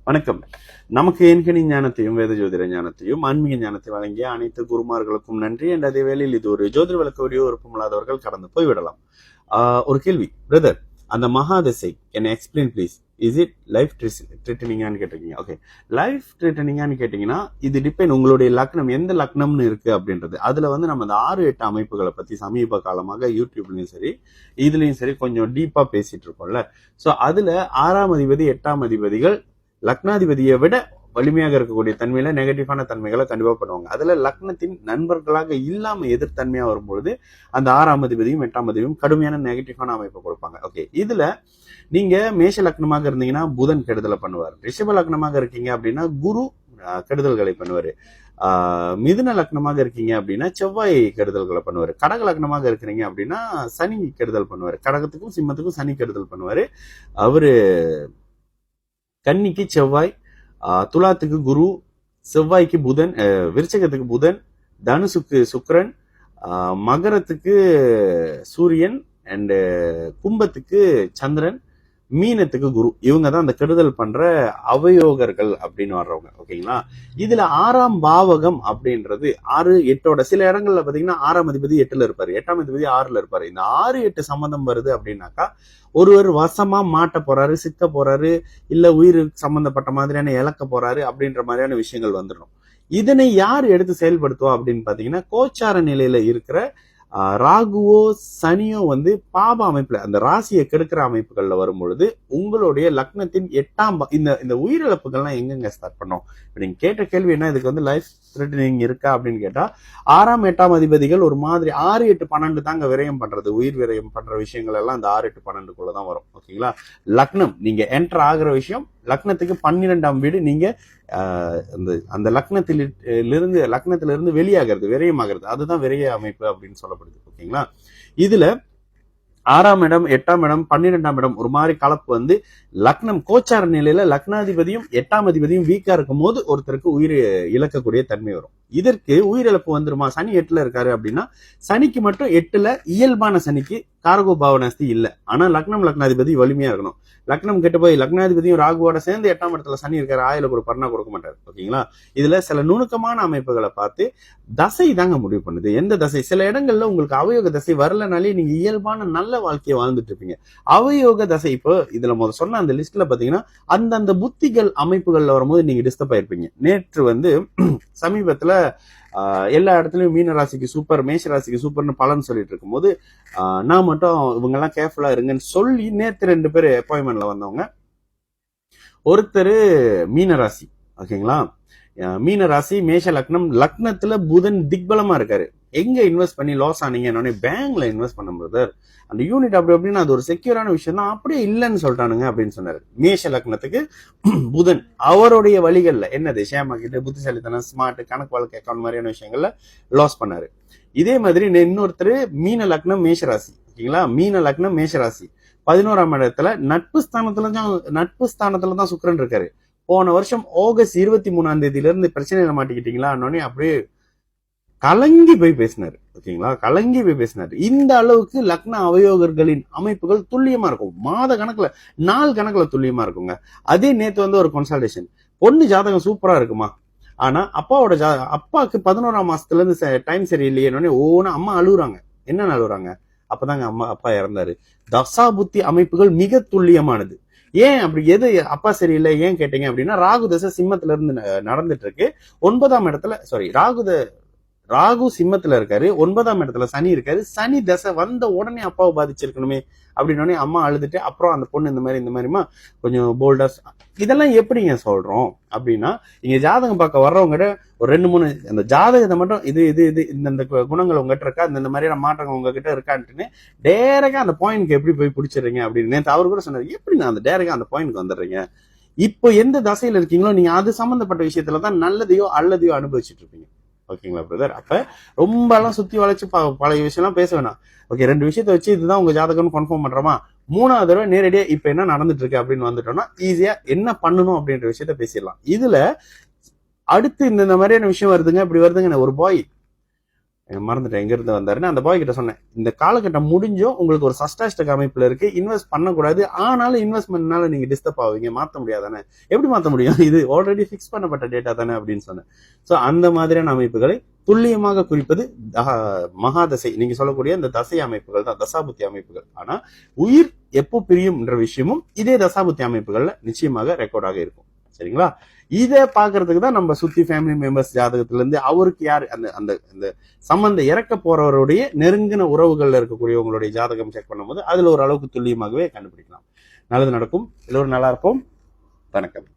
வணக்கம். நமக்கு எண்கணி ஞானத்தையும் வேத ஜோதிட ஞானத்தையும் ஆன்மீக ஞானத்தை வழங்கிய அனைத்து குருமார்களுக்கும் நன்றி. என்ற அதே வேளையில் இது ஒரு ஜோதிட விளக்க வீடியோ விருப்பமில்லாதவர்கள் கடந்து போய்விடலாம். ஒரு கேள்வி பிரதர், அந்த மகாதசை என்ன explain please. Is it life த்ரெட்டனிங்கான்னு கேட்டிருக்கீங்க. ஓகே, லைஃப் த்ரெட்டனிங்கான்னு கேட்டீங்கன்னா இது டிபெண்ட் உங்களுடைய லக்னம் எந்த லக்னம்னு இருக்கு அப்படின்றது. அதுல நம்ம அந்த 6-8 அமைப்புகளை பத்தி சமீப காலமாக யூடியூப்லயும் சரி இதுலயும் சரி கொஞ்சம் டீப்பா பேசிட்டு இருக்கோம்ல. ஸோ அதுல 6ஆம் அதிபதி 8ஆம் அதிபதிகள் லக்னாதிபதியை விட வலிமையாக இருக்கக்கூடிய தன்மையில நெகட்டிவான தன்மைகளை கண்டிப்பா பண்ணுவாங்க. அதுல லக்னத்தின் நண்பர்களாக இல்லாம எதிர்த்தன்மையா வரும்பொழுது அந்த 6ஆம் அதிபதியும் 8ஆம் அதிபதியும் கடுமையான நெகட்டிவான அமைப்பை கொடுப்பாங்க. ஓகே, இதுல நீங்க மேஷ லக்னமாக இருந்தீங்கன்னா புதன் கெடுதலை பண்ணுவார். ரிஷப லக்னமாக இருக்கீங்க அப்படின்னா குரு கெடுதல்களை பண்ணுவாரு. மிதுன லக்னமாக இருக்கீங்க அப்படின்னா செவ்வாய் கெடுதல்களை பண்ணுவாரு. கடக லக்னமாக இருக்கிறீங்க அப்படின்னா சனி கெடுதல் பண்ணுவாரு. கடகத்துக்கும் சிம்மத்துக்கும் சனி கெடுதல் பண்ணுவாரு. அவரு கன்னிக்கு செவ்வாய், துலாத்துக்கு குரு, செவ்வாய்க்கு புதன், விருச்சகத்துக்கு புதன், தனுசுக்கு சுக்கிரன், மகரத்துக்கு சூரியன் அண்ட் கும்பத்துக்கு சந்திரன், மீனத்துக்கு குரு. இவங்க தான் அந்த கெடுதல் பண்ற அவயோகர்கள் அப்படின்னு வர்றவங்க. ஓகேங்களா, இதுல 6ஆம் பாவகம் அப்படின்றது 6-8 சில இடங்கள்ல பாத்தீங்கன்னா 6ஆம் அதிபதி 8ல இருப்பாரு, 8ஆம் அதிபதி 6ல இருப்பாரு. இந்த 6-8 சம்பந்தம் வருது அப்படின்னாக்கா ஒருவர் வசமா மாட்ட போறாரு, சிக்க போறாரு, இல்ல உயிர் சம்பந்தப்பட்ட மாதிரியான இழக்க போறாரு அப்படின்ற மாதிரியான விஷயங்கள் வந்துடும். இதனை யார் எடுத்து செயல்படுத்துவா அப்படின்னு பாத்தீங்கன்னா கோச்சார நிலையில இருக்கிற ராகுவோ சனியோ பாப அமைப்புல அந்த ராசியை கெடுக்கிற அமைப்புகள்ல வரும் பொழுது உங்களுடைய லக்னத்தின் 8ஆம் இந்த உயிரிழப்புகள்லாம் எங்கெங்க ஸ்டார்ட் பண்ணோம். இப்ப நீங்க கேட்ட கேள்வி என்ன, இதுக்கு லைஃப் த்ரெட்டனிங் இருக்கா அப்படின்னு கேட்டா 6ஆம் 8ஆம் அதிபதிகள் ஒரு மாதிரி 6, 8, 12 தாங்க விரயம் பண்றது. உயிர் விரயம் பண்ற விஷயங்கள் எல்லாம் இந்த 6, 8, 12 வரும். ஓகேங்களா, லக்னம் நீங்க என்டர் ஆகிற விஷயம் லக்னத்துக்கு 12ஆம் வீடு. நீங்க அந்த லக்னத்திலிருந்து வெளியாகிறது, விரயமாகிறது, அதுதான் விரய அமைப்பு அப்படின்னு சொல்லப்படுது. ஓகேங்களா, இதுல 6ஆம் இடம் 8ஆம் இடம் 12ஆம் இடம் ஒரு மாதிரி கலப்பு லக்னம் கோச்சார நிலையில லக்னாதிபதியும் 8ஆம் அதிபதியும் வீக்கா இருக்கும் போது ஒருத்தருக்கு உயிர் இழக்கக்கூடிய தன்மை வரும். இதற்கு உயிரிழப்பு வந்துருமா? சனி 8ல இருக்காரு அப்படின்னா சனிக்கு மட்டும் 8ல இயல்பான சனிக்கு காரகோ பாவனாஸ்தி இல்ல. ஆனா லக்னாதிபதி வலிமையா இருக்கணும். லக்னம் கெட்டு போய் லக்னாதிபதியும் ராகுவோட சேர்ந்து 8ஆம் இடத்துல சனி இருக்காரு, ஆயில ஒரு பர்ணா கொடுக்க மாட்டாரு. ஓகேங்களா, இதுல சில நுணுக்கமான அமைப்புகளை பார்த்து தசை தாங்க முடிவு பண்ணுது. எந்த தசை, சில இடங்கள்ல உங்களுக்கு அவயோக தசை வரலனாலே நீங்க இயல்பான நல்ல வாழ்க்கையை வாழ்ந்துட்டு இருப்பீங்க. அவயோக தசை இப்போ இதுல சொன்ன அந்த லிஸ்ட்ல பாத்தீங்கன்னா அந்தந்த புத்திகள் அமைப்புகள்ல வரும்போது நீங்க டிஸ்டர்ப் ஆயிருப்பீங்க. நேற்று சமீபத்துல எல்லா இடத்துலயும் மீன ராசிக்கு சூப்பர், மேஷ ராசிக்கு சூப்பர்னு பலன் சொல்லிட்டு இருக்கும் போது நான் மட்டும் இவங்க எல்லாம் கேர்ஃபுல்லா இருங்கன்னு சொல்லி நேற்று 2 பேர் அப்பாயின்மெண்ட்ல வந்தவங்க. ஒருத்தர் மீனராசி, ஓகேங்களா, மீனராசி மேஷ லக்னம், லக்னத்துல புதன் திக்பலமா இருக்காரு. எங்க இன்வெஸ்ட் பண்ணி லாஸ் ஆனீங்க? பேங்க்ல இன்வெஸ்ட் பண்ண பிரதர், அந்த யூனிட் அப்படி அப்படின்னு அது ஒரு செக்யூரான விஷயம் தான், அப்படியே இல்லைன்னு சொல்லிட்டானுங்க அப்படின்னு சொன்னாரு. மேஷ லக்னத்துக்கு புதன் அவருடைய வழிகள்ல என்னது ஷேர் மார்க்கெட், புத்திசாலித்தனம், ஸ்மார்ட், கணக்கு வழக்கு அக்கௌண்ட் மாதிரியான விஷயங்கள்ல லாஸ் பண்ணாரு. இதே மாதிரி இன்னொருத்தர் மீன லக்னம் மேஷராசி, ஓகேங்களா, மீன லக்னம் மேஷராசி 11ஆம் இடத்துல நட்பு ஸ்தானத்துல தான் சுக்கிரன் இருக்காரு. போன வருஷம் ஆகஸ்ட் 23ஆம் தேதியில இருந்து பிரச்சனையில மாட்டிக்கிட்டீங்களா அப்படியே கலங்கி போய் பேசினாரு. ஓகேங்களா, கலங்கி போய் பேசினாரு. இந்த அளவுக்கு லக்ன அவயோகர்களின் அமைப்புகள் துல்லியமா இருக்கும். மாத கணக்குல நாள் கணக்குல துல்லியமா இருக்குங்க. அதே நேத்து ஒரு கன்சல்டேஷன், பொண்ணு ஜாதகம் சூப்பரா இருக்குமா, ஆனா அப்பாவுக்கு 11ஆம் மாசத்துல இருந்து டைம் சரியில்லையே ஓன அம்மா அழுகுறாங்க. என்ன அழுகுறாங்க? அப்பதாங்க அப்பா இறந்தாரு. தசா புத்தி அமைப்புகள் மிக துல்லியமானது. ஏன் அப்படி எது அப்பா சரியில்லை ஏன் கேட்டீங்க அப்படின்னா ராகு தசை சிம்மத்துல இருந்து நடந்துட்டு இருக்கு. 9ஆம் இடத்துல ராகு சிம்மத்துல இருக்காரு, 9ஆம் இடத்துல சனி இருக்காரு. சனி தசை வந்த உடனே அப்பாவை பாதிச்சிருக்கணுமே அப்படின்னு அம்மா அழுதுட்டு அப்புறம் அந்த பொண்ணு இந்த மாதிரிமா கொஞ்சம் போல்டா. இதெல்லாம் எப்படிங்க சொல்றோம் அப்படின்னா, இங்க ஜாதகம் பார்க்க வர்றவங்க ஒரு 2-3 அந்த ஜாதகத்தை மட்டும் இது இந்த குணங்கள் உங்ககிட்ட இருக்கா, இந்த மாதிரியான மாற்றங்கள் உங்ககிட்ட இருக்கான்ட்டுன்னு டேரக்டா அந்த பாயிண்ட்க்கு எப்படி போய் பிடிச்சிடுறீங்க அப்படின்னு நேற்று அவர் கூட சொன்னாரு. எப்படி நான் அந்த டேரக்டா அந்த பாயிண்ட்க்கு வந்துடுறீங்க? இப்போ எந்த தசையில இருக்கீங்களோ நீங்க அது சம்பந்தப்பட்ட விஷயத்துலதான் நல்லதையோ அல்லதையோ அனுபவிச்சுட்டு இருப்பீங்க. ஓகேங்களா பிரதர், அப்ப ரொம்ப எல்லாம் சுத்தி வளைச்சு பழைய விஷயம் எல்லாம் பேச வேணாம். ஓகே, 2 விஷயத்த வச்சு இதுதான் உங்க ஜாதகம்னு கன்ஃபார்ம் பண்றோமா, 3வது தடவை நேரடியா இப்ப என்ன நடந்துட்டு இருக்கு அப்படின்னு வந்துட்டோம்னா ஈஸியா என்ன பண்ணணும் அப்படின்ற விஷயத்த பேசிடலாம். இதுல அடுத்து இந்த மாதிரியான விஷயம் வருதுங்க, இப்படி வருதுங்க. ஒரு பாய் மறந்துட்டேன் எங்க இருந்து வந்தாருன்னு அந்த பாய் கிட்ட சொன்னேன், இந்த காலகட்டம் முடிஞ்சும் உங்களுக்கு ஒரு சஷ்டாஷ்டக அமைப்புல இருக்கு, இன்வெஸ்ட் பண்ணக்கூடாது, ஆனாலும் இன்வெஸ்ட்மெண்ட்னால நீங்க டிஸ்டர்ப் ஆவீங்க, மாத்த முடியாதானே, எப்படி மாத்த முடியும், இது ஆல்ரெடி பிக்ஸ் பண்ணப்பட்ட டேட்டா தானே அப்படின்னு சொன்னேன். சோ அந்த மாதிரியான அமைப்புகளை துல்லியமாக குறிப்பது மகாதசை, நீங்க சொல்லக்கூடிய இந்த தசை அமைப்புகள் தான், தசாபுத்தி அமைப்புகள். ஆனா உயிர் எப்போ பிரியும் என்ற விஷயமும் இதே தசாபுத்தி அமைப்புகள்ல நிச்சயமாக ரெக்கார்டாக இருக்கும். சரிங்களா? இதை பாக்குறதுக்கு தான் நம்ம சுத்தி ஃபேமிலி மெம்பர்ஸ் ஜாதகத்துல இருந்து அவருக்கு யாரு அந்த அந்த அந்த சம்பந்த இறக்க போறவருடைய நெருங்கின உறவுகள்ல இருக்கக்கூடியவங்களுடைய ஜாதகம் செக் பண்ணும்போது அதுல ஒரு அளவுக்கு துல்லியமாகவே கண்டுபிடிக்கலாம். நல்லது நடக்கும், எல்லோரும் நல்லா இருப்போம். வணக்கம்.